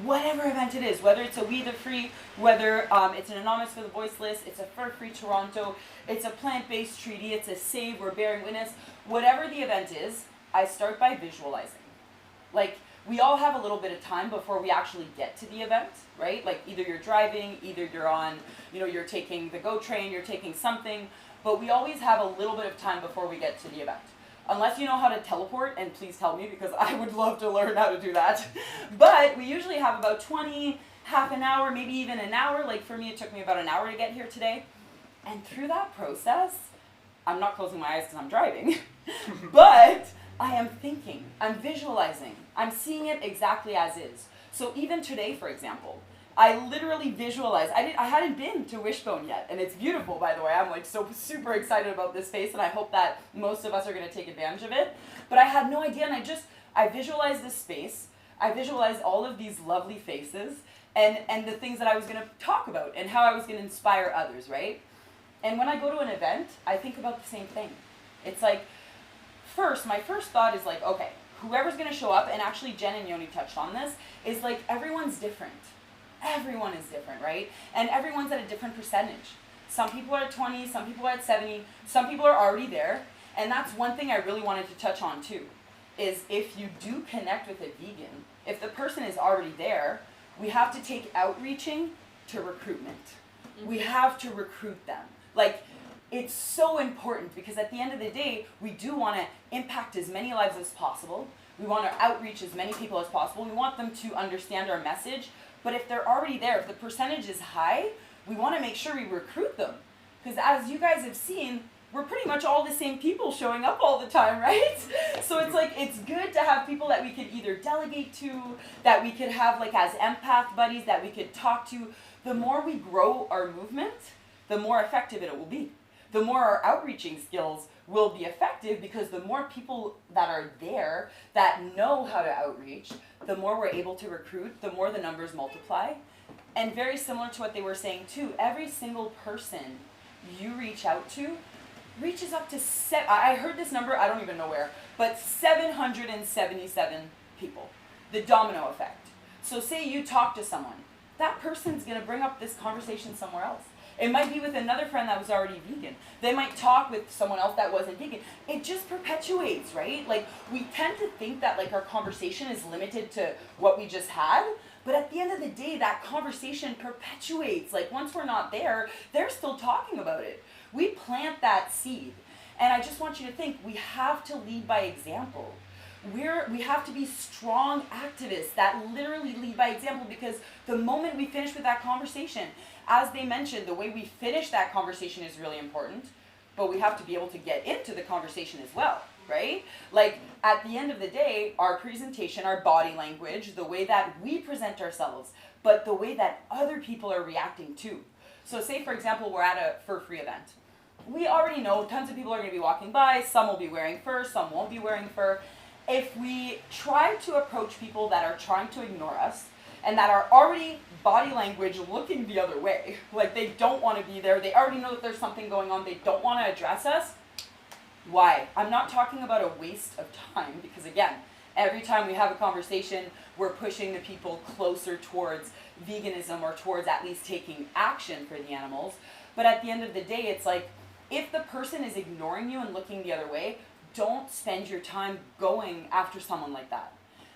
C: whatever event it is, whether it's a We the Free, whether it's an Anonymous for the Voiceless, it's a Fur Free Toronto, it's a plant-based treaty, it's a Save, we're bearing witness, whatever the event is, I start by visualizing. Like, we all have a little bit of time before we actually get to the event, right? Like either you're driving, either you're on, you're taking the GO train, you're taking something, but we always have a little bit of time before we get to the event. Unless you know how to teleport, and please tell me because I would love to learn how to do that. But we usually have about 20, half an hour, maybe even an hour. Like for me, it took me about an hour to get here today. And through that process, I'm not closing my eyes because I'm driving, but I am thinking, I'm visualizing, I'm seeing it exactly as is. So even today, for example, I literally visualized, I hadn't been to Wishbone yet, and it's beautiful, by the way. I'm like so super excited about this space, and I hope that most of us are going to take advantage of it. But I had no idea, and I visualized this space, I visualized all of these lovely faces, and the things that I was going to talk about, and how I was going to inspire others, right? And when I go to an event, I think about the same thing. It's like, my first thought is like, okay, whoever's going to show up, and actually Jen and Yoni touched on this, is like everyone's different. Everyone is different, right? And everyone's at a different percentage. Some people are at 20, some people are at 70, some people are already there. And that's one thing I really wanted to touch on too, is if you do connect with a vegan, if the person is already there, we have to take outreaching to recruitment. We have to recruit them. Like, it's so important because at the end of the day, we do want to impact as many lives as possible. We want to outreach as many people as possible. We want them to understand our message. But if they're already there, if the percentage is high, we want to make sure we recruit them. Because as you guys have seen, we're pretty much all the same people showing up all the time, right? So it's like, it's good to have people that we could either delegate to, that we could have like as empath buddies that we could talk to. The more we grow our movement, the more effective it will be. The more our outreaching skills will be effective, because the more people that are there that know how to outreach, the more we're able to recruit, the more the numbers multiply. And very similar to what they were saying too, every single person you reach out to reaches up to, I heard this number, I don't even know where, but 777 people. The domino effect. So say you talk to someone, that person's going to bring up this conversation somewhere else. It might be with another friend that was already vegan. They might talk with someone else that wasn't vegan. It just perpetuates, right? Like, we tend to think that like our conversation is limited to what we just had, but at the end of the day, that conversation perpetuates. Like, once we're not there, they're still talking about it. We plant that seed. And I just want you to think, we have to lead by example. We have to be strong activists that literally lead by example, because the moment we finish with that conversation, as they mentioned, the way we finish that conversation is really important, but we have to be able to get into the conversation as well, right? Like, at the end of the day, our presentation, our body language, the way that we present ourselves, but the way that other people are reacting too. So say, for example, we're at a fur-free event. We already know tons of people are going to be walking by, some will be wearing fur, some won't be wearing fur. If we try to approach people that are trying to ignore us, and that are already body language looking the other way, like they don't want to be there, they already know that there's something going on, they don't want to address us, why? I'm not talking about a waste of time, because again, every time we have a conversation, we're pushing the people closer towards veganism, or towards at least taking action for the animals. But at the end of the day, it's like, if the person is ignoring you and looking the other way, don't spend your time going after someone like that.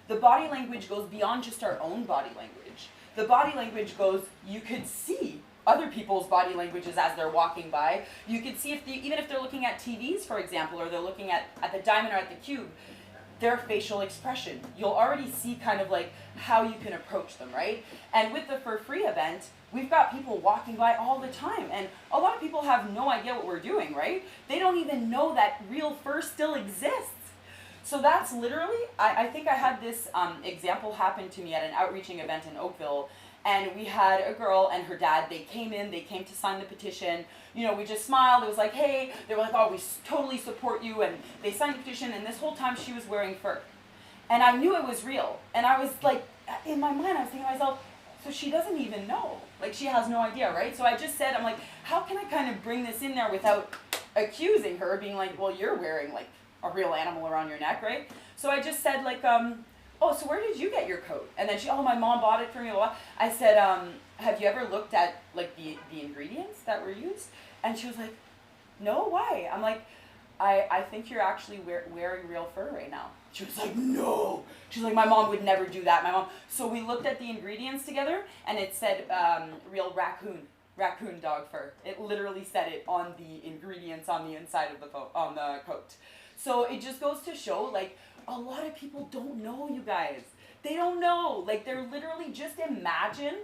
C: The body language goes beyond just our own body language. The body language goes, you could see other people's body languages as they're walking by. You could see, even if they're looking at TVs, for example, or they're looking at the diamond or at the cube, their facial expression. You'll already see kind of like how you can approach them, right? And with the Fur Free event, we've got people walking by all the time, and a lot of people have no idea what we're doing, right? They don't even know that real fur still exists. So that's literally, I think I had this example happen to me at an outreaching event in Oakville, and we had a girl and her dad, they came to sign the petition. You know, we just smiled, it was like, hey, they were like, oh, we totally support you, and they signed the petition, and this whole time she was wearing fur. And I knew it was real, and I was like, in my mind, I was thinking to myself, so she doesn't even know, like she has no idea, right? So I just said, I'm like, how can I kind of bring this in there without accusing her, being like, well, you're wearing like a real animal around your neck, right? So I just said like, oh, so where did you get your coat? And then she, oh, my mom bought it for me. I said, have you ever looked at like the ingredients that were used? And she was like, no, why? I'm like, I think you're actually wearing real fur right now. She was like, no. She's like, my mom would never do that. My mom. So we looked at the ingredients together, and it said real raccoon dog fur. It literally said it on the ingredients on the inside of the coat. So it just goes to show, like, a lot of people don't know, you guys. They don't know. Like, they're literally just imagine,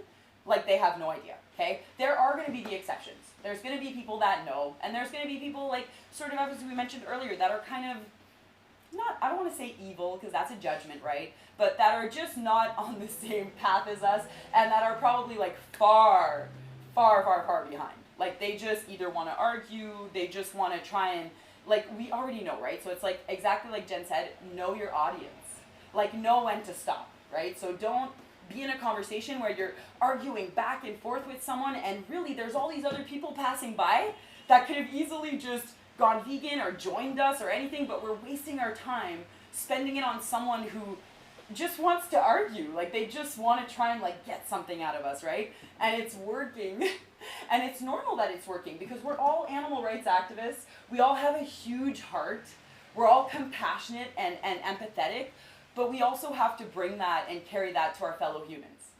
C: like, they have no idea, okay? There are going to be the exceptions. There's going to be people that know, and there's going to be people, like, sort of as we mentioned earlier, that are kind of not, I don't want to say evil, because that's a judgment, right? But that are just not on the same path as us, and that are probably, like, far behind. Like, they just either want to argue, they just want to try and, like, we already know, right? So it's like, exactly like Jen said, know your audience. Like, know when to stop, right? So don't be in a conversation where you're arguing back and forth with someone, and really there's all these other people passing by that could have easily just gone vegan or joined us or anything, but we're wasting our time spending it on someone who just wants to argue. Like, they just want to try and, like, get something out of us, right? And it's working. And it's normal that it's working, because we're all animal rights activists. We all have a huge heart. We're all compassionate and empathetic, but we also have to bring that and carry that to our fellow humans.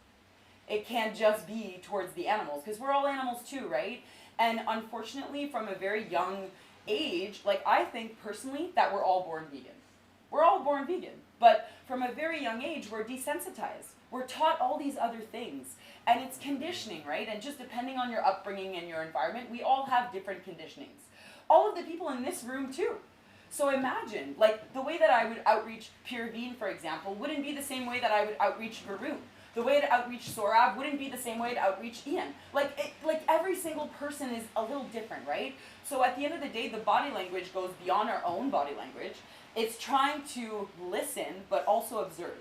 C: It can't just be towards the animals, because we're all animals too, right? And unfortunately, from a very young age, like, I think personally that we're all born vegan. We're all born vegan, but from a very young age, we're desensitized. We're taught all these other things, and it's conditioning, right? And just depending on your upbringing and your environment, we all have different conditionings. All of the people in this room too. So imagine, like, the way that I would outreach Pure Vegan, for example, wouldn't be the same way that I would outreach Varun. the way to outreach Sorab wouldn't be the same way to outreach Ian. Like every single person is a little different, right? So at the end of the day, the body language goes beyond our own body language. It's trying to listen, but also observe.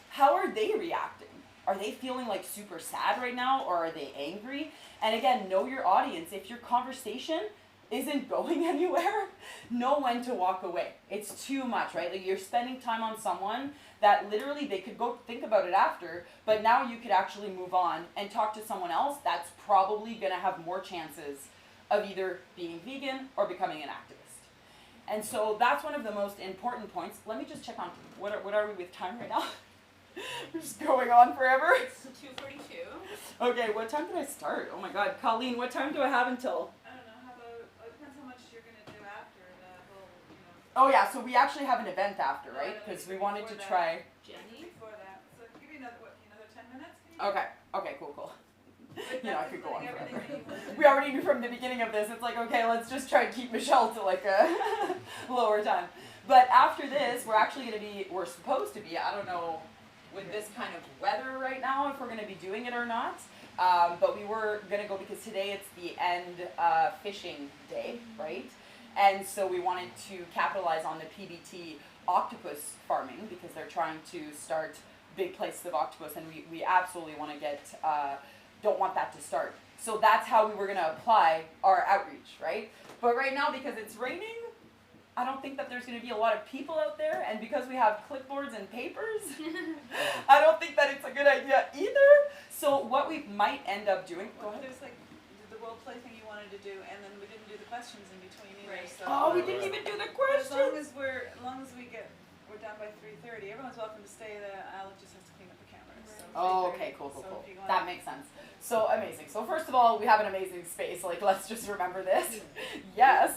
C: How are they reacting? Are they feeling like super sad right now, or are they angry? And again, know your audience. If your conversation isn't going anywhere, know when to walk away. It's too much, right? Like you're spending time on someone that literally they could go think about it after, but now you could actually move on and talk to someone else that's probably gonna have more chances of either being vegan or becoming an activist. And so that's one of the most important points. Let me just check on, what are we with time right now? We're just going on forever.
D: It's 2:42.
C: Okay, what time did I start? Oh my God, Colleen, what time do I have until?
D: I don't know. How about? It depends how much you're gonna do after the whole.
C: Oh yeah, so we actually have an event after,
D: No,
C: right?
D: no,
C: Because
D: no,
C: we wanted to
D: before
C: try.
D: Jenny for that. So give you another 10 minutes? Can you
C: Okay, cool.
D: But
C: You know, I
D: that's
C: could go on
D: everything
C: forever.
D: that you wanted to
C: We already knew from the beginning of this, it's like, okay, let's just try to keep Michelle to like a lower time. But after this, we're supposed to be, I don't know, with this kind of weather right now, if we're gonna be doing it or not. But we were gonna go because today it's the end fishing day, right? And so we wanted to capitalize on the PBT octopus farming because they're trying to start big places of octopus, and we absolutely want to don't want that to start. So that's how we were going to apply our outreach, right? But right now, because it's raining, I don't think that there's going to be a lot of people out there, and because we have clipboards and papers, I don't think that it's a good idea either. So what we might end up doing, go ahead.
D: There's like the role play thing you wanted to do, and then we didn't do the questions in between either.
B: Right.
D: So
C: Oh, we didn't even do the questions.
D: As long as we're done by 3:30. Everyone's welcome to stay there. Alec just has to clean up the cameras. So
C: Oh,
D: 3:30.
C: okay, cool.
D: So if you wanna-
C: That makes sense. So amazing. So first of all, we have an amazing space. Like, let's just remember this. Yes,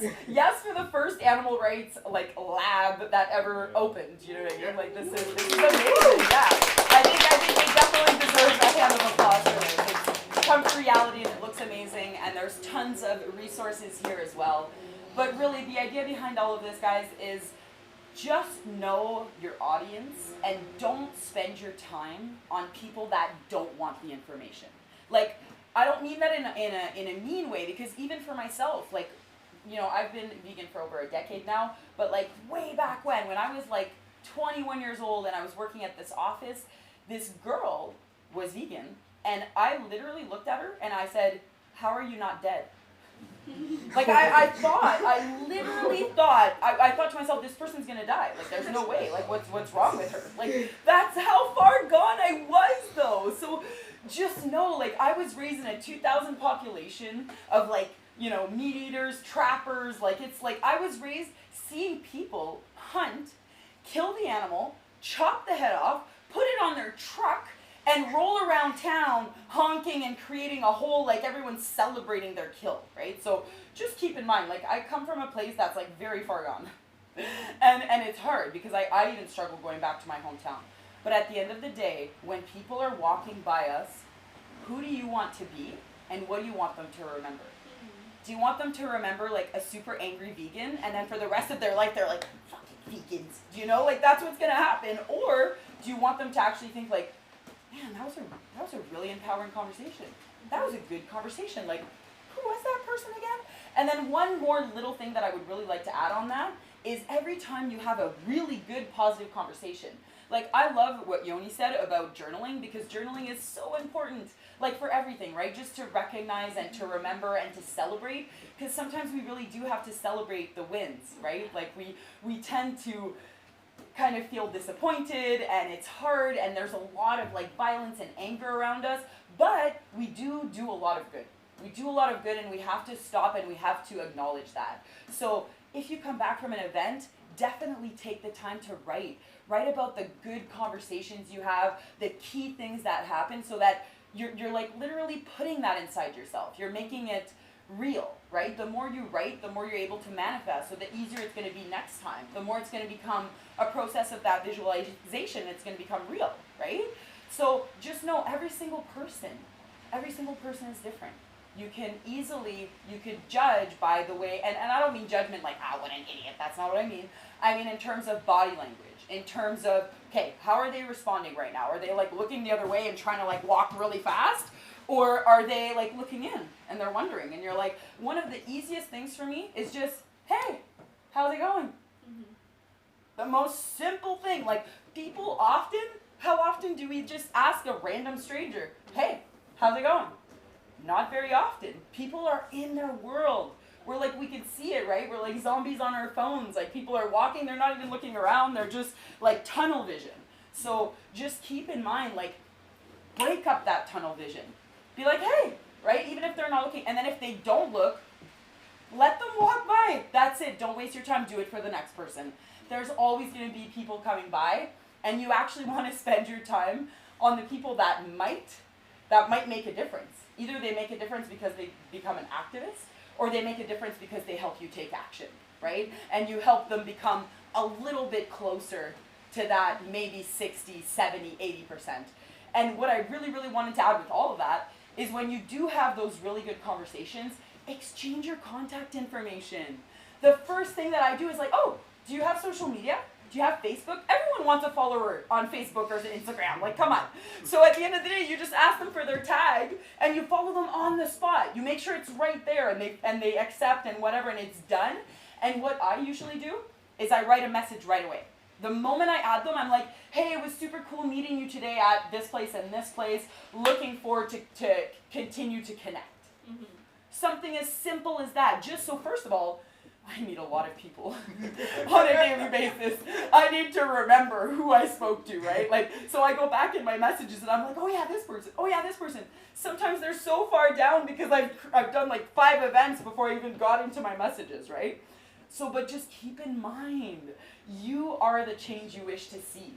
C: for the first animal rights like lab that ever opened. You know what I mean? Like this is amazing. Yeah, I think we definitely deserve a hand of applause for this. It's come to reality and it looks amazing. And there's tons of resources here as well. But really, the idea behind all of this, guys, is just know your audience and don't spend your time on people that don't want the information. Like, I don't mean that in a mean way, because even for myself, like, you know, I've been vegan for over a decade now, but like way back when I was like 21 years old and I was working at this office, this girl was vegan, and I literally looked at her and I said, "How are you not dead?" Like I literally thought, I thought to myself, this person's gonna die. Like there's no way. Like what's wrong with her? Like that's how far gone I was though. So just know, like I was raised in a 2,000 population of like, you know, meat eaters, trappers. Like it's like I was raised seeing people hunt, kill the animal, chop the head off, put it on their truck, and roll around town honking and creating a whole, like everyone's celebrating their kill, right? So just keep in mind, like I come from a place that's like very far gone. and it's hard because I even struggle going back to my hometown. But at the end of the day, when people are walking by us, who do you want to be and what do you want them to remember? Do you want them to remember like a super angry vegan and then for the rest of their life they're like, fucking vegans, do you know? Like that's what's gonna happen. Or do you want them to actually think like, man, that was a really empowering conversation. That was a good conversation. Like, who was that person again? And then one more little thing that I would really like to add on that is every time you have a really good positive conversation. Like, I love what Yoni said about journaling because journaling is so important, like for everything, right? Just to recognize and to remember and to celebrate, because sometimes we really do have to celebrate the wins, right? Like we tend to kind of feel disappointed and it's hard and there's a lot of like violence and anger around us, but we do a lot of good. We do a lot of good and we have to stop and we have to acknowledge that. So if you come back from an event, definitely take the time to write about the good conversations you have, the key things that happen so that you're like literally putting that inside yourself. You're making it real, right? The more you write, the more you're able to manifest, so the easier it's going to be next time. The more it's going to become a process of that visualization, it's going to become real, right? So just know every single person is different. you could judge by the way, and I don't mean judgment like, what an idiot, that's not what I mean. I mean in terms of body language, in terms of, okay, how are they responding right now? Are they like looking the other way and trying to like walk really fast? Or are they like looking in and they're wondering? And you're like, one of the easiest things for me is just, hey, how's it going? The most simple thing, like people how often do we just ask a random stranger, hey, how's it going? Not very often. People are in their world. We're like, we can see it, right? We're like zombies on our phones. Like people are walking, they're not even looking around, they're just like tunnel vision. So just keep in mind, like break up that tunnel vision. Be like, hey, right? Even if they're not looking. And then if they don't look, let them walk by. That's it. Don't waste your time. Do it for the next person. There's always going to be people coming by, and you actually want to spend your time on the people that might make a difference. Either they make a difference because they become an activist, or they make a difference because they help you take action, right? And you help them become a little bit closer to that maybe 60, 70, 80%. And what I really, really wanted to add with all of that is when you do have those really good conversations, exchange your contact information. The first thing that I do is like, oh, do you have social media? Do you have Facebook? Everyone wants a follower on Facebook or Instagram. Like, come on. So at the end of the day, you just ask them for their tag and you follow them on the spot. You make sure it's right there and they accept and whatever and it's done. And what I usually do is I write a message right away. The moment I add them, I'm like, hey, it was super cool meeting you today at this place and this place. Looking forward to continue to connect. Something as simple as that. Just so, first of all, I meet a lot of people on a daily basis. I need to remember who I spoke to, right? Like, so I go back in my messages and I'm like, oh yeah, this person. Oh yeah, this person. Sometimes they're so far down because I've done like 5 events before I even got into my messages, right? So, but just keep in mind, you are the change you wish to see.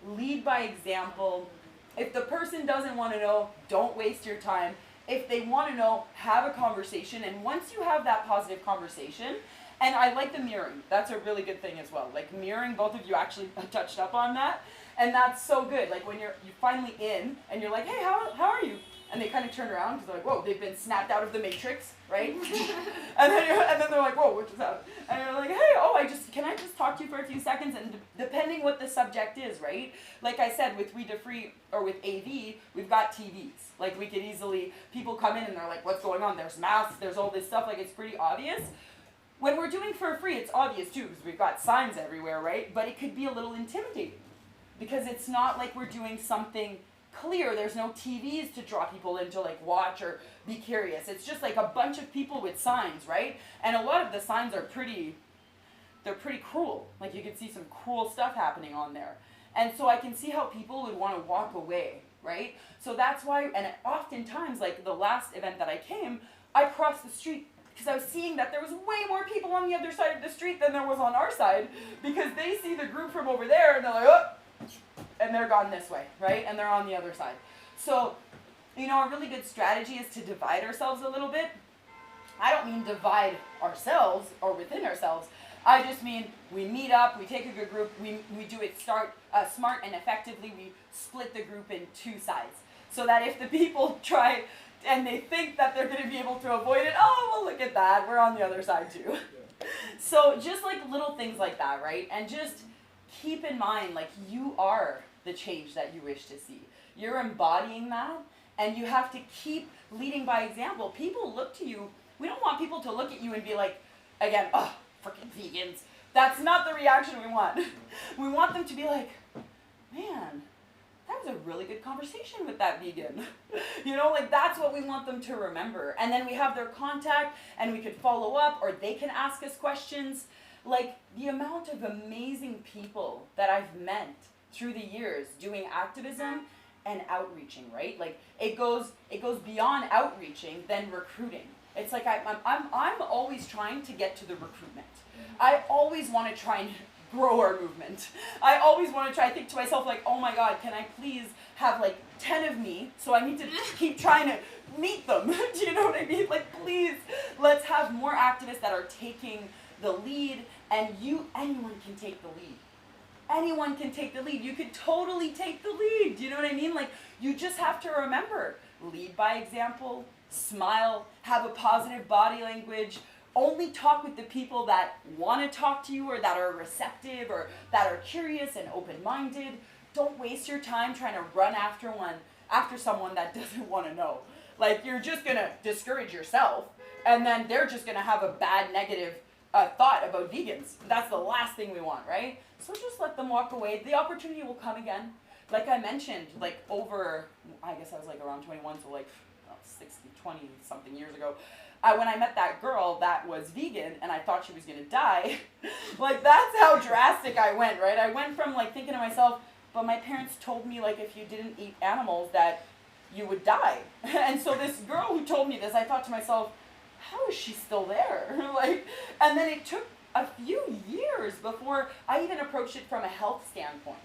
C: Lead by example. If the person doesn't want to know, don't waste your time. If they want to know, have a conversation. And once you have that positive conversation, and I like the mirroring. That's a really good thing as well. Like mirroring, both of you actually touched up on that. And that's so good. Like when you're finally in and you're like, hey, how are you? And they kind of turn around because they're like, whoa, they've been snapped out of the matrix, right? and then they're like, whoa, what just happened? And you're like, hey, can I just talk to you for a few seconds? And depending what the subject is, right? Like I said, with We to Free or with AV, we've got TVs. Like we could easily, people come in and they're like, what's going on? There's masks, there's all this stuff. Like it's pretty obvious. When we're doing for free, it's obvious too because we've got signs everywhere, right? But it could be a little intimidating because it's not like we're doing something clear. There's no TVs to draw people in to like watch or be curious. It's just like a bunch of people with signs, right? And a lot of the signs are pretty cruel. Like you can see some cruel stuff happening on there. And so I can see how people would want to walk away, right? So that's why, and oftentimes, like the last event that I came, I crossed the street because I was seeing that there was way more people on the other side of the street than there was on our side because they see the group from over there and they're like, oh, and they're gone this way, right? And they're on the other side. So, you know, a really good strategy is to divide ourselves a little bit. I don't mean divide ourselves or within ourselves. I just mean we meet up, we take a good group, we do it smart and effectively. We split the group in 2 sides so that if the people try and they think that they're going to be able to avoid it, oh, well, look at that, we're on the other side too. So just like little things like that, right? And just keep in mind, like you are the change that you wish to see. You're embodying that, and you have to keep leading by example. People look to you. We don't want people to look at you and be like, again, oh, freaking vegans. That's not the reaction we want. We want them to be like, man, that was a really good conversation with that vegan. You know, like that's what we want them to remember. And then we have their contact, and we could follow up, or they can ask us questions. Like the amount of amazing people that I've met through the years doing activism and outreaching, right? Like it goes beyond outreaching than recruiting. It's like I'm always trying to get to the recruitment. I always want to try and grow our movement. I always want to try. I think to myself like, oh my God, can I please have like 10 of me? So I need to keep trying to meet them. Do you know what I mean? Like, please, let's have more activists that are taking the lead, and anyone can take the lead. Anyone can take the lead. You could totally take the lead. Do you know what I mean? Like, you just have to remember, lead by example, smile, have a positive body language, only talk with the people that want to talk to you or that are receptive or that are curious and open-minded. Don't waste your time trying to run after someone that doesn't want to know. Like, you're just going to discourage yourself, and then they're just going to have a bad negative thought about vegans. That's the last thing we want, right? So just let them walk away. The opportunity will come again. Like I mentioned, like over, I guess I was like around 21, so like 20 something years ago, when I met that girl that was vegan and I thought she was going to die, like that's how drastic I went, right? I went from like thinking to myself, but my parents told me like if you didn't eat animals that you would die. And so this girl who told me this, I thought to myself, how is she still there? Like, and then it took a few years before I even approached it from a health standpoint.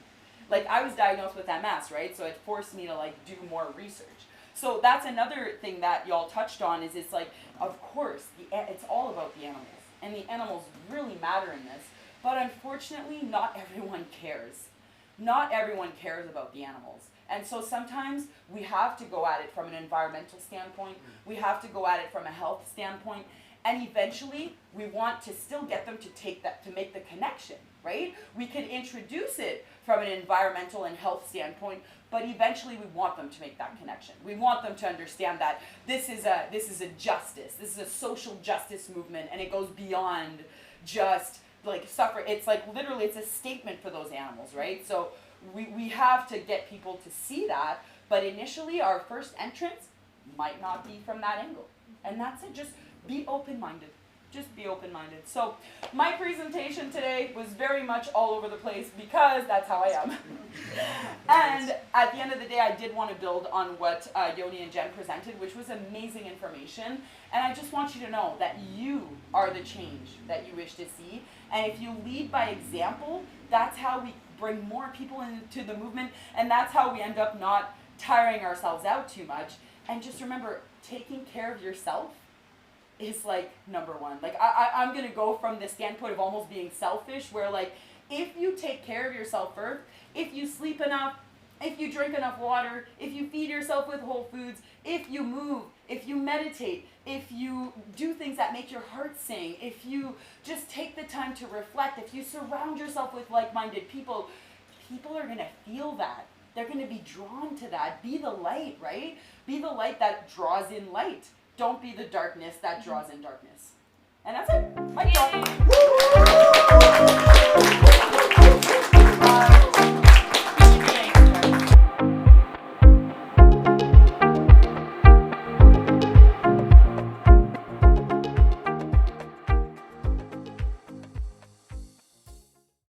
C: Like I was diagnosed with MS, right? So it forced me to like do more research. So that's another thing that y'all touched on is it's like, of course, it's all about the animals. And the animals really matter in this. But unfortunately, not everyone cares. Not everyone cares about the animals. And so sometimes we have to go at it from an environmental standpoint. We have to go at it from a health standpoint. And eventually, we want to still get them to make the connection, right? We can introduce it from an environmental and health standpoint, but eventually we want them to make that connection. We want them to understand that this is a justice. This is a social justice movement, and it goes beyond just like suffering. It's like literally, it's a statement for those animals, right? So we have to get people to see that, but initially our first entrance might not be from that angle. And that's it, just be open-minded. Just be open-minded. So my presentation today was very much all over the place because that's how I am. And at the end of the day, I did want to build on what Yoni and Jen presented, which was amazing information. And I just want you to know that you are the change that you wish to see. And if you lead by example, that's how we bring more people into the movement. And that's how we end up not tiring ourselves out too much. And just remember, taking care of yourself is like number one. Like I'm gonna go from the standpoint of almost being selfish, where like if you take care of yourself first, if you sleep enough, if you drink enough water, if you feed yourself with whole foods, if you move, if you meditate, if you do things that make your heart sing, if you just take the time to reflect, if you surround yourself with like-minded people, people are gonna feel that. They're gonna be drawn to that. Be the light, right? Be the light that draws in light. Don't be the darkness that draws in darkness. And that's it. My job.